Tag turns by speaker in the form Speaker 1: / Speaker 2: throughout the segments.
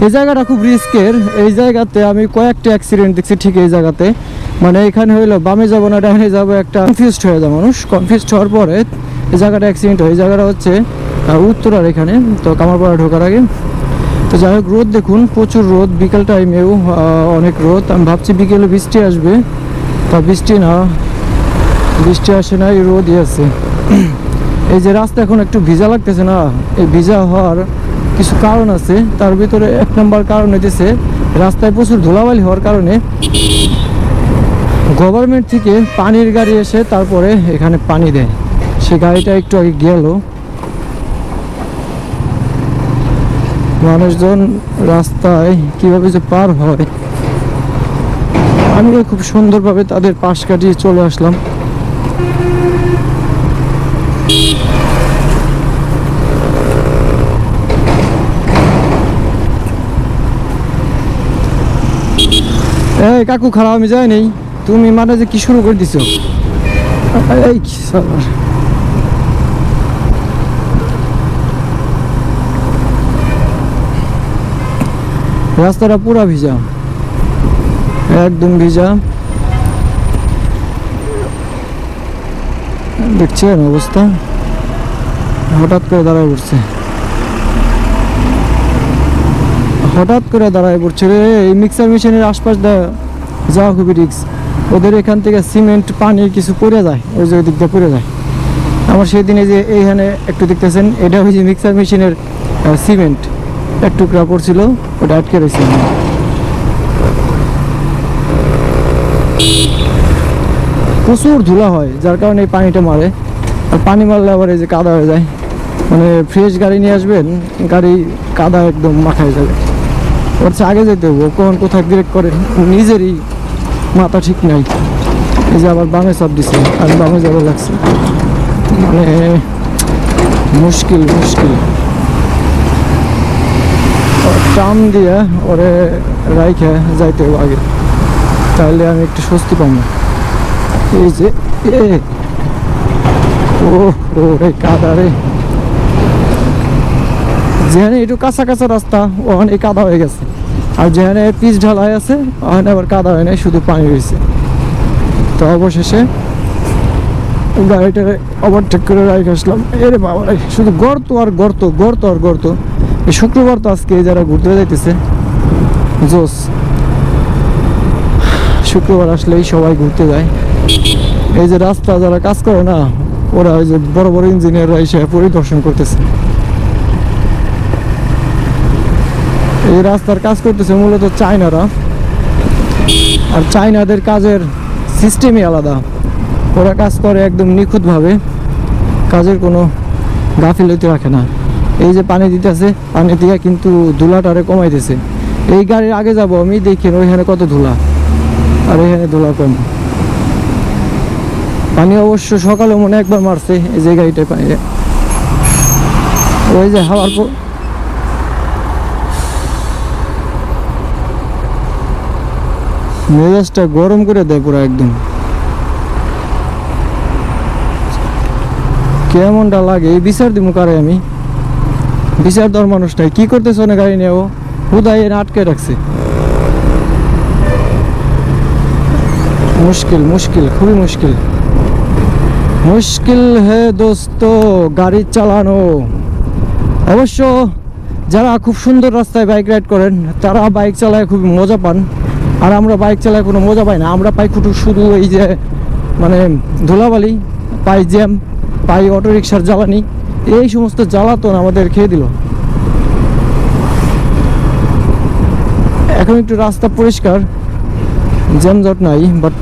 Speaker 1: এই জায়গাটা খুব রিস্কের। এই জায়গাতে আমি কয়েকটা অ্যাক্সিডেন্ট দেখছি ঠিক এই জায়গাতে। মানে এখানে হইলো বামে যাবো না ডাইনে যাবো, একটা কনফিউজড হয়ে যায় মানুষ। কনফিউজড হওয়ার পরে এই জায়গাটা অ্যাক্সিডেন্ট হয়। এই জায়গাটা হচ্ছে উত্তরার এখানে, তো কামারপাড়া ঢোকার আগে। তো যাই হোক, রোদ দেখুন, প্রচুর রোদ। বিকেল টাইমেও অনেক রোদ। আমি ভাবছি বিকেলে বৃষ্টি আসবে, তা বৃষ্টি না, বৃষ্টি আসে না, এই রোদই আছে। এই যে রাস্তা এখন একটু ভিজা লাগতেছে না, এই ভিজা হওয়ার কিছু কারণ আছে। তার ভিতরে 1 নম্বর কারণ হইতেছে রাস্তায় প্রচুর ধুলাবালি হওয়ার কারণে গভর্নমেন্ট থেকে পানির গাড়ি এসে তারপরে এখানে পানি দেয়। সে গাড়িটা একটু আগে গেল। মানুষজন রাস্তায় কিভাবে যে পার হয়, আমিও খুব সুন্দরভাবে তাদের পাশ কাটিয়ে চলে আসলাম। এই কাকু খারাপ, আমি যাই নেই, তুমি মানে যে কি শুরু করে দিছো। এই রাস্তাটা পুরা ভিজা, একদম ভিজা। দেখছেন অবস্থা, হঠাৎ করে দাঁড়ায় পড়ছে, হঠাৎ করে দাঁড়ায় পড়ছে রে। এই মিক্সার মেশিনের আশপাশ যাওয়া খুবই রিস্ক। ওদের এখান থেকে সিমেন্ট পানি কিছু পড়ে যায়, ওই যে ওই দিক দিয়ে পড়ে যায়। আমার সেই দিনে যে এইখানে একটু দেখতেছেন, এটা ওই যে মিক্সার মেশিনের সিমেন্ট এক টুকরা পড়ছিল, ওটা আটকে রয়েছে। প্রচুর ধুলা হয়, যার কারণে এই পানিটা মারে। আর পানি মারলে আবার এই যে কাদা হয়ে যায়। মানে ফ্রেশ গাড়ি নিয়ে আসবেন, গাড়ি কাদা একদম মাখায় যাবে। ওর আগে যেতে হবে, কখন কোথায় ব্রেক করে নিজেরই মাথা ঠিক নাই। এই যে আবার বামে চাপ দিছে, আর বামে যাবে লাগছে। মানে মুশকিল মুশকিল। টান দিয়ে ওরে রাইখে যাইতে হবে আগে, তাহলে আমি একটু স্বস্তি পাবো। এই যে ও এই কাদা রে, যেখানে একটু কাঁচা কাঁচা রাস্তা ওখানে কাদা হয়ে গেছে, আর যেখানে পিচ ঢালাই আছে ওখানে আবার কাদা হয় নাই, শুধু পানি রয়েছে। তো অবশেষে গাড়িটা ওভারটেক করে রাইখে আসলাম। এরে বাবা, শুধু গর্ত আর গর্ত, গর্ত আর গর্ত। এই শুক্রবার তো আজকে যারা ঘুরতে যাইতেছে জোস, শুক্রবার আসলেই সবাই ঘুরতে যায়। এই যে রাস্তা যারা কাজ করে না, ওরা ওই যে বড় বড় ইঞ্জিনিয়াররা এসে পরিদর্শন করতেছে। এই রাস্তার কাজ করতেছে মূলত চায়নারা, আর চায়নাদের কাজের সিস্টেমই আলাদা। ওরা কাজ করে একদম নিখুঁতভাবে, কাজের কোনো গাফিলতি রাখে না। এই যে পানি দিতেছে, পানি দিয়ে কিন্তু ধুলাটারে কমাইতেছে। এই গাড়ির আগে যাব আমি, দেখি ওইখানে কত ধুলা, আর এখানে ধুলা কম। পানি অবশ্য সকালে মনে একবার মারছে এই যে গাড়িটায় পানি। ওই যে হাওয়ার মেজাজটা গরম করে দেয় পুরো একদম। কেমনটা লাগে, এই বিচার দিব কারে আমি, বিচার দেওয়ার মানুষটাই কি করতেছে না গাড়ি নিয়ে, ও হুদাই আটকে রাখছে। মুশকিল মুশকিল, খুবই মুশকিল। মুশকিল হে দোস্ত গাড়ি চালানো। অবশ্য যারা খুব সুন্দর রাস্তায় বাইক রাইড করেন তারা বাইক চালায় খুব মজা পান, আর আমরা বাইক চালায় কোনো মজা পাই না। আমরা পাই শুধু এই যে মানে ধুলাবালি, পাই জ্যাম, পাই অটোরিকশার জ্বালানি, এই সমস্ত জ্বালাতন আমাদের খেয়ে দিল। এখন একটু রাস্তা পরিষ্কার, জ্যামজট নাই, but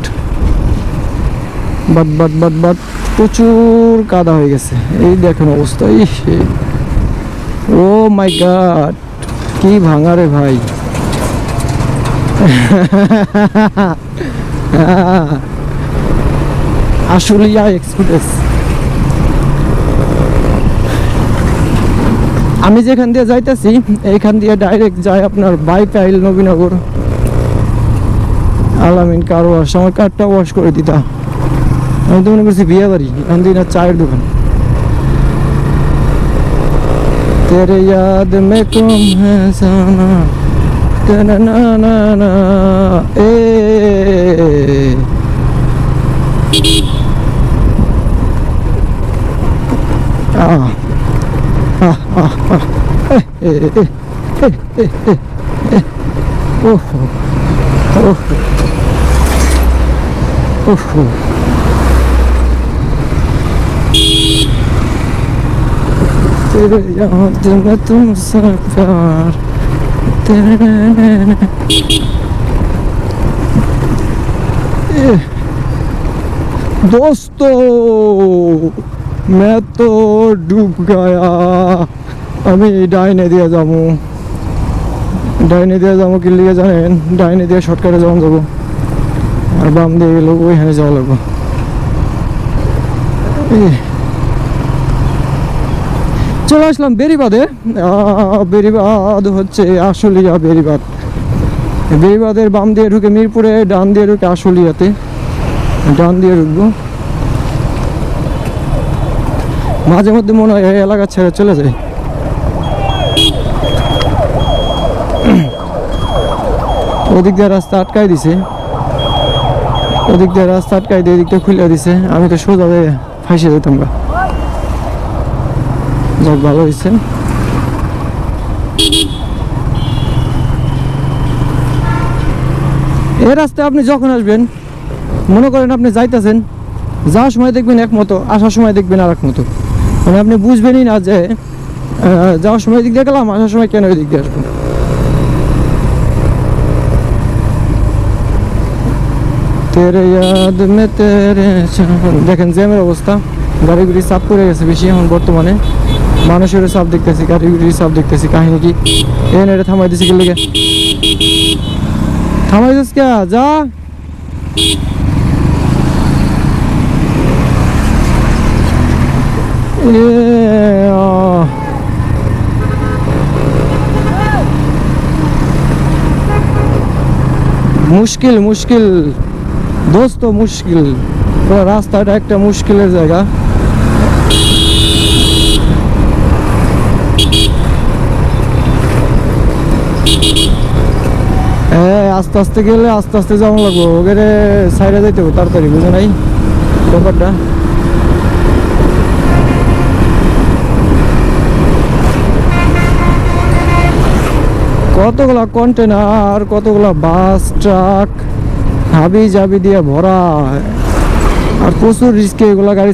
Speaker 1: but but but but প্রচুর কাদা হয়ে গেছে। এই দেখেন অবস্থা, ও মাই গড, কি ভাঙা রে ভাই। আশুলিয়া এক্সপ্রেস। আমি যেখান দিয়ে যাইতেছি এইখান দিয়ে ডাইরেক্ট যায় আপনার বাইপাইল নবীনগর, আলামিন কার ওয়াশ। আমার কারটা ওয়াশ করে দিতা, আমি তো মনে করছি বিয়ে বাড়ি, এখান দিয়ে না চায়ের দোকান। तेरे याद में तुम है जाना ना ना ना ना ए तेरे याद में तुमसे प्यार तेरे दोस्तों मैं तो डूब गया আমি ডাইনে দিয়ে যাবো কি লিগে জানেন ডাইনে দিয়ে শর্টকাটে যাবো আর বাম দিয়ে গেলে ওইখানে যাওয়া লাগবো চলে আসলাম বেরিবাদে বেরিবাদ হচ্ছে আশুলিয়া বেরিবাদের বাম দিয়ে ঢুকে মিরপুরে ডান দিয়ে ঢুকে আশুলিয়াতে ডান দিয়ে ঢুকবো মাঝে মধ্যে মনে হয় এই এলাকা ছেড়ে চলে যায় ওদিক দিয়ে রাস্তা আটকাই দিছে এদিকটা খুলে দিছে আমি তো সোজা ফাঁসে যেতাম গা যাক ভালো হয়েছে এই রাস্তায় আপনি যখন আসবেন মনে করেন আপনি যাইতেছেন যাওয়ার সময় দেখবেন এক মতো আসার সময় দেখবেন আর এক মতো মানে আপনি বুঝবেনই না যে যাওয়ার সময় দিক দিয়ে গেলাম আসার সময় কেন ওই দিক দিয়ে আসবো তেরে ইয়াদ মে তেরে দেখেন জ্যামের অবস্থা গাড়িগুড়ি চাপ করে গেছে বেশি এখন বর্তমানে মানুষেরও চাপ দেখতেছি গাড়িগুড়ির চাপ দেখতেছি কাহিনী কি এনে এটা থামাই দিছি গেলে থামাই দিস কে যা মুশকিল দোস্ত মুশকিল রাস্তাটা একটা মুশকিলের জায়গা আস্তে আস্তে গেলে আস্তে আস্তে যাওয়া লাগবো ওখানে সাইডে যাইতে হবে তাড়াতাড়ি বুঝে নাই ব্যাপারটা কতগুলা কন্টেনার কতগুলা বাস ট্রাক হাবি জাবি দিয়ে ভরা আর প্রচুর রিস্কে এগুলা গাড়ি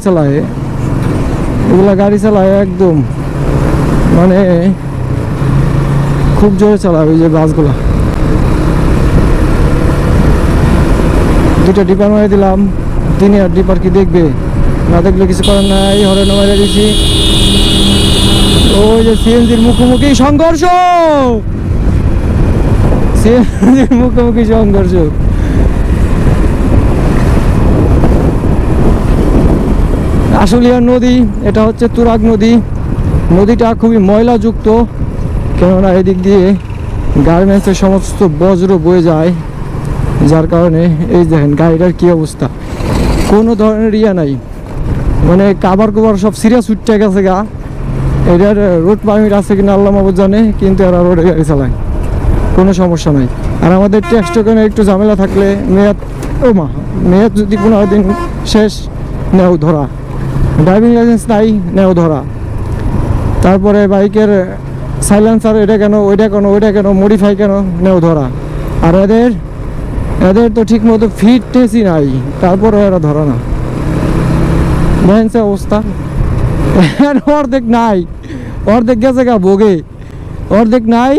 Speaker 1: চালায় একদম মানে খুব জোরে চালায় ওই যে বাসগুলা দুটা ডিপার মারে দিলাম দিনে আর ডিপার কি দেখবে না দেখলে কিছু করার নাই হরেন মারে দিছি ওই যে সিএনজির মুখোমুখি সংঘর্ষ আশুলিয়ার নদী এটা হচ্ছে তুরাগ নদীটা খুবই ময়লাযুক্ত কেননা এদিক দিয়ে গার্মেন্টসের সমস্ত বজ্র বয়ে যায় যার কারণে এই দেখেন গাড়িটার কি অবস্থা কোনো ধরনের নাই মানে কাবার সব সিরিয়াস উঠতে গেছে গা এটার রোড পারমিট আছে কিনা আল্লাহ মাহবুব জানে কিন্তু এরা রোডে গাড়ি চালায় কোনো সমস্যা নাই আর আমাদের ট্যাক্স টোকেনে একটু ঝামেলা থাকলে মেয়াদ যদি 15 দিন শেষ নেও ধরা ড্রাইভিং লাইসেন্স নাই নেও ধরা তারপরে বাইকের সাইলেন্সার এটা কেন ওইটা কেন মডিফাই কেন নেও ধরা আর এদের তো ঠিক মতো ফিটনেসই নাই তারপরে এরা ধরা না দেখেন সে অবস্থা অর্ধেক গেছে গা ভোগে অর্ধেক নাই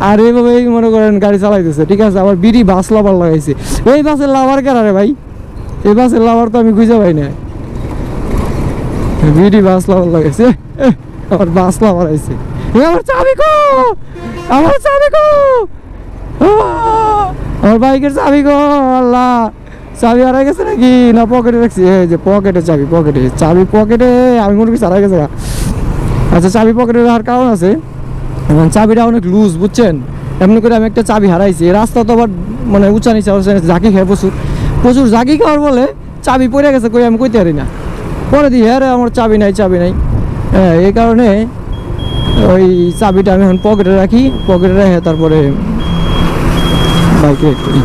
Speaker 1: আর এইভাবেই মনে করেন গাড়ি চালাইতেছে ঠিক আছে আবার বিড়ি বাস লাভার লাগাইছে এই বাসের লাভার কেন রে ভাই এই বাসের লাভার তো আমি খুঁজে পাই না বিড়ি বাস লাভার লাগাইছে আবার বাস লাভার আইছে আমার চাবি কো আমার বাইকের চাবি গো আল্লাহ চাবি হারাই গেছে নাকি না পকেটে রাখছি এই যে পকেটে চাবি পকেটে আমি মনে করছি হারাই গেছে আচ্ছা চাবি পকেটে রাখার কারণ আছে এবং চাবিটা অনেক লুজ বুঝছেন এমনি করে আমি একটা চাবি হারাইছি রাস্তা তো আবার মানে উঁচা নিচা ঝাঁকি খায় প্রচুর ঝাঁকি খাওয়ার বলে চাবি পড়ে গেছে কই আমি কইতে পারি না পরে দিই হ্যাঁ রে আমার চাবি নাই হ্যাঁ এই কারণে ওই চাবিটা আমি এখন পকেটে রাখি, পকেটে রেখে তারপরে বাইকে করি।